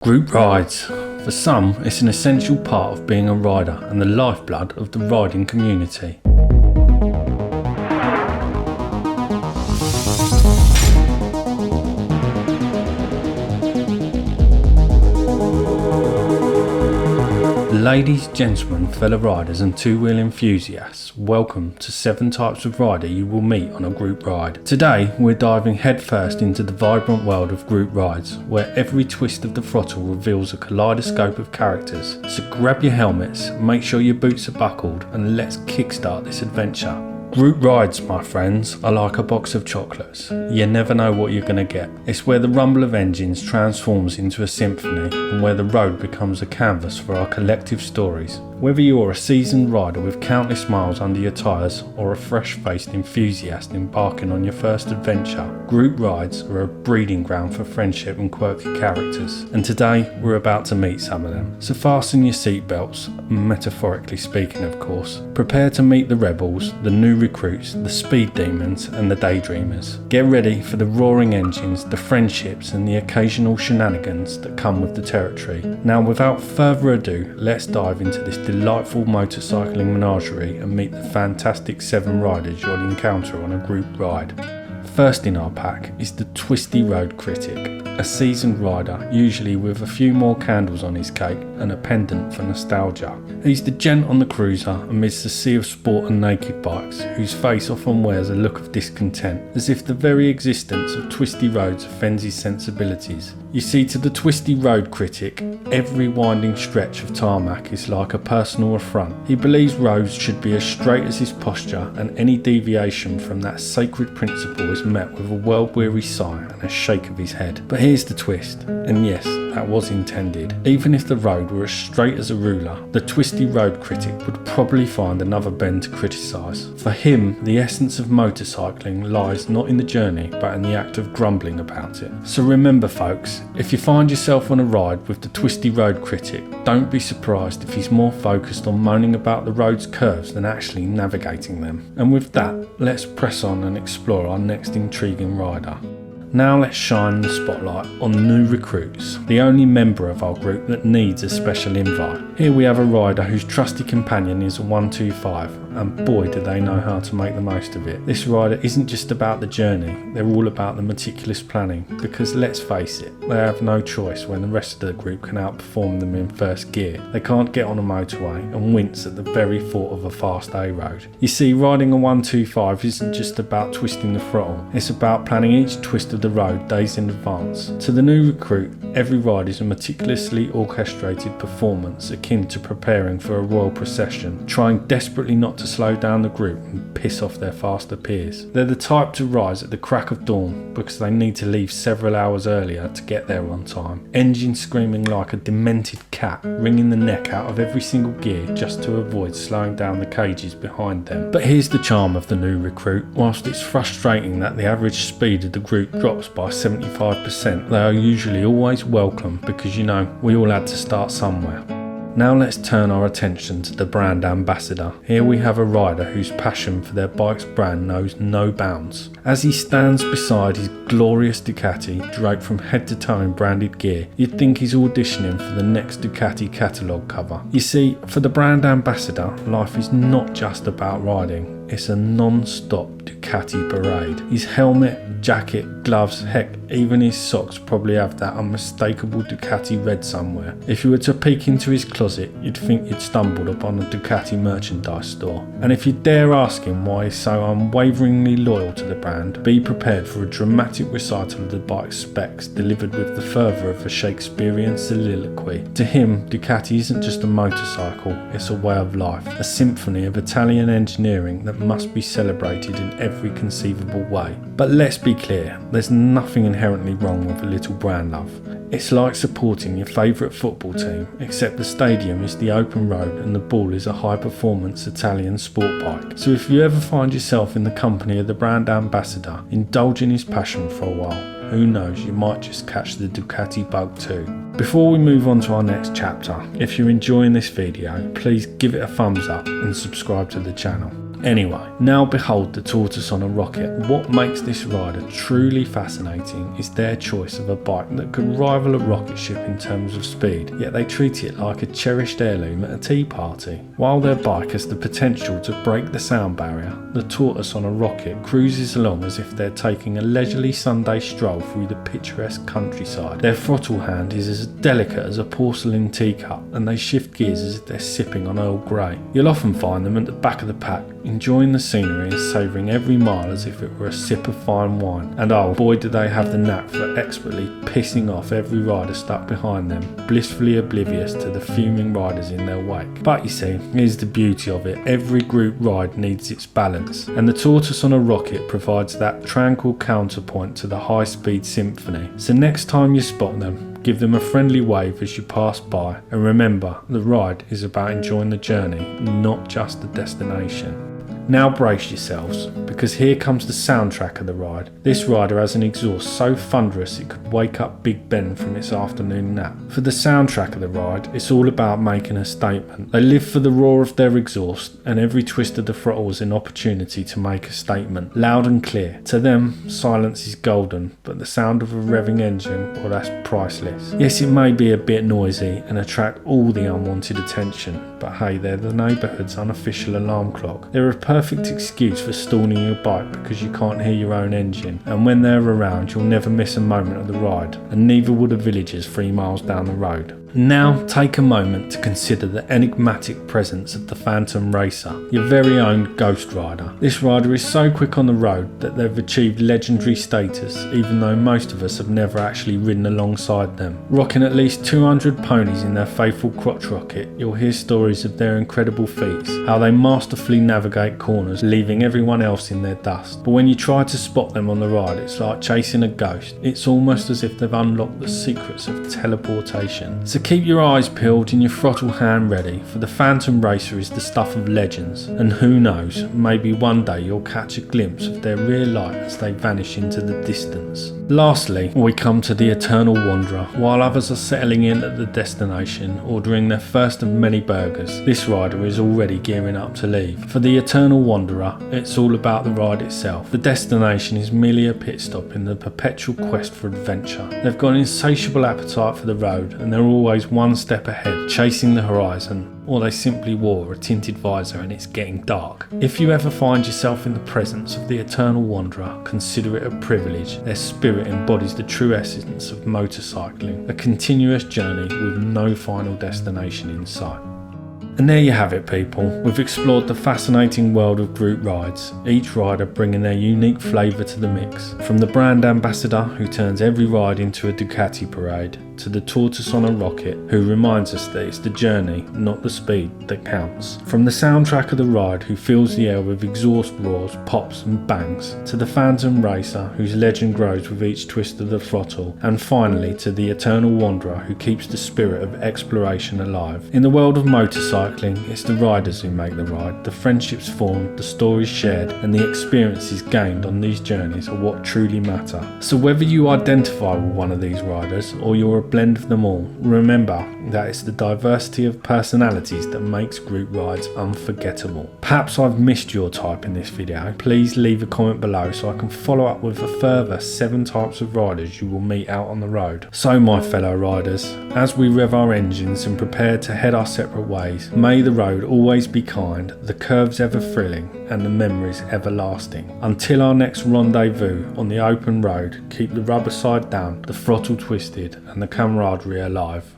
Group rides. For some, it's an essential part of being a rider and the lifeblood of the riding community. Ladies, gentlemen, fellow riders and two-wheel enthusiasts, welcome to 7 types of rider you will meet on a group ride. Today we're diving headfirst into the vibrant world of group rides, where every twist of the throttle reveals a kaleidoscope of characters. So grab your helmets, make sure your boots are buckled, and let's kickstart this adventure. Group rides, my friends, are like a box of chocolates. You never know what you're going to get. It's where the rumble of engines transforms into a symphony and where the road becomes a canvas for our collective stories. Whether you're a seasoned rider with countless miles under your tyres or a fresh-faced enthusiast embarking on your first adventure, group rides are a breeding ground for friendship and quirky characters. And today we're about to meet some of them. So fasten your seatbelts, metaphorically speaking of course. Prepare to meet the rebels, the new recruits, the speed demons and the daydreamers. Get ready for the roaring engines, the friendships and the occasional shenanigans that come with the territory. Now without further ado, let's dive into this delightful motorcycling menagerie and meet the fantastic 7 riders you'll encounter on a group ride. First in our pack is the Twisty Critic, a seasoned rider, usually with a few more candles on his cake and a pendant for nostalgia. He's the gent on the cruiser amidst a sea of sport and naked bikes, whose face often wears a look of discontent, as if the very existence of twisty roads offends his sensibilities. You see, to the Twisty Critic, every winding stretch of tarmac is like a personal affront. He believes roads should be as straight as his posture, and any deviation from that sacred principle is met with a world-weary sigh and a shake of his head. But here's the twist, and yes, that was intended. Even if the road were as straight as a ruler, the Twisty Critic would probably find another bend to criticise. For him, the essence of motorcycling lies not in the journey, but in the act of grumbling about it. So remember folks, if you find yourself on a ride with the Twisty Critic, don't be surprised if he's more focused on moaning about the road's curves than actually navigating them. And with that, let's press on and explore our next intriguing rider. Now let's shine the spotlight on the new recruits, the only member of our group that needs a special invite. Here we have a rider whose trusty companion is a 125, and boy do they know how to make the most of it. This rider isn't just about the journey, they're all about the meticulous planning, because let's face it, they have no choice when the rest of the group can outperform them in first gear. They can't get on a motorway and wince at the very thought of a fast A road. You see, riding a 125 isn't just about twisting the throttle, it's about planning each twist of the road days in advance. To the new recruit, every ride is a meticulously orchestrated performance akin to preparing for a royal procession, trying desperately not to slow down the group and piss off their faster peers. They're the type to rise at the crack of dawn because they need to leave several hours earlier to get there on time. Engine screaming like a demented cat, wringing the neck out of every single gear just to avoid slowing down the cages behind them. But here's the charm of the new recruit. Whilst it's frustrating that the average speed of the group drops by 75%, they are usually always welcome because you know, we all had to start somewhere. Now let's turn our attention to the brand ambassador. Here we have a rider whose passion for their bike's brand knows no bounds. As he stands beside his glorious Ducati, draped from head to toe in branded gear, you'd think he's auditioning for the next Ducati catalogue cover. You see, for the brand ambassador, life is not just about riding, it's a non-stop Ducati parade. His helmet, jacket, gloves, heck, even his socks probably have that unmistakable Ducati red somewhere. If you were to peek into his closet, you'd think you'd stumbled upon a Ducati merchandise store. And if you dare ask him why he's so unwaveringly loyal to the brand, be prepared for a dramatic recital of the bike's specs delivered with the fervour of a Shakespearean soliloquy. To him, Ducati isn't just a motorcycle, it's a way of life, a symphony of Italian engineering that must be celebrated in every conceivable way. But let's be clear, there's nothing inherently wrong with a little brand love. It's like supporting your favourite football team, except the stadium is the open road and the ball is a high-performance Italian sport bike. So if you ever find yourself in the company of the brand ambassador, indulge in his passion for a while. Who knows, you might just catch the Ducati bug too. Before we move on to our next chapter, if you're enjoying this video, please give it a thumbs up and subscribe to the channel. Anyway, now behold the tortoise on a rocket. What makes this rider truly fascinating is their choice of a bike that could rival a rocket ship in terms of speed, yet they treat it like a cherished heirloom at a tea party. While their bike has the potential to break the sound barrier, the tortoise on a rocket cruises along as if they're taking a leisurely Sunday stroll through the picturesque countryside. Their throttle hand is as delicate as a porcelain teacup, and they shift gears as if they're sipping on Earl Grey. You'll often find them at the back of the pack, enjoying the scenery and savouring every mile as if it were a sip of fine wine. And oh, boy do they have the knack for expertly pissing off every rider stuck behind them, blissfully oblivious to the fuming riders in their wake. But you see, here's the beauty of it. Every group ride needs its balance, and the tortoise on a rocket provides that tranquil counterpoint to the high-speed symphony. So next time you spot them, give them a friendly wave as you pass by, and remember, the ride is about enjoying the journey, not just the destination. Now brace yourselves, because here comes the soundtrack of the ride. This rider has an exhaust so thunderous it could wake up Big Ben from its afternoon nap. For the soundtrack of the ride, it's all about making a statement. They live for the roar of their exhaust, and every twist of the throttle is an opportunity to make a statement, loud and clear. To them, silence is golden, but the sound of a revving engine, well, that's priceless. Yes, it may be a bit noisy and attract all the unwanted attention, but hey, they're the neighbourhood's unofficial alarm clock. They're a perfect excuse for stalling your bike because you can't hear your own engine, and when they're around you'll never miss a moment of the ride, and neither will the villagers 3 miles down the road. Now take a moment to consider the enigmatic presence of the Phantom Racer, your very own ghost rider. This rider is so quick on the road that they've achieved legendary status, even though most of us have never actually ridden alongside them. Rocking at least 200 ponies in their faithful crotch rocket, you'll hear stories of their incredible feats, how they masterfully navigate corners, leaving everyone else in their dust. But when you try to spot them on the ride, it's like chasing a ghost. It's almost as if they've unlocked the secrets of teleportation. So keep your eyes peeled and your throttle hand ready, for the Phantom Racer is the stuff of legends, and who knows, maybe one day you'll catch a glimpse of their rear light as they vanish into the distance. Lastly, we come to the Eternal Wanderer. While others are settling in at the destination, ordering their first of many burgers, this rider is already gearing up to leave. For the Eternal Wanderer, it's all about the ride itself. The destination is merely a pit stop in the perpetual quest for adventure. They've got an insatiable appetite for the road, and they're always one step ahead, chasing the horizon, or they simply wore a tinted visor and it's getting dark. If you ever find yourself in the presence of the Eternal Wanderer, consider it a privilege. Their spirit embodies the true essence of motorcycling, a continuous journey with no final destination in sight. And there you have it, people. We've explored the fascinating world of group rides, each rider bringing their unique flavour to the mix. From the brand ambassador who turns every ride into a Ducati parade, to the tortoise on a rocket who reminds us that it's the journey, not the speed, that counts. From the soundtrack of the ride who fills the air with exhaust roars, pops and bangs, to the Phantom Racer whose legend grows with each twist of the throttle, and finally to the Eternal Wanderer who keeps the spirit of exploration alive. In the world of motorcycling, it's the riders who make the ride. The friendships formed, the stories shared, and the experiences gained on these journeys are what truly matter. So whether you identify with one of these riders or you're a blend of them all, remember that it's the diversity of personalities that makes group rides unforgettable. Perhaps I've missed your type in this video. Please leave a comment below so I can follow up with a further 7 types of riders you will meet out on the road. So my fellow riders, as we rev our engines and prepare to head our separate ways, may the road always be kind, the curves ever thrilling, and the memories everlasting. Until our next rendezvous on the open road, keep the rubber side down, the throttle twisted, and the camaraderie alive.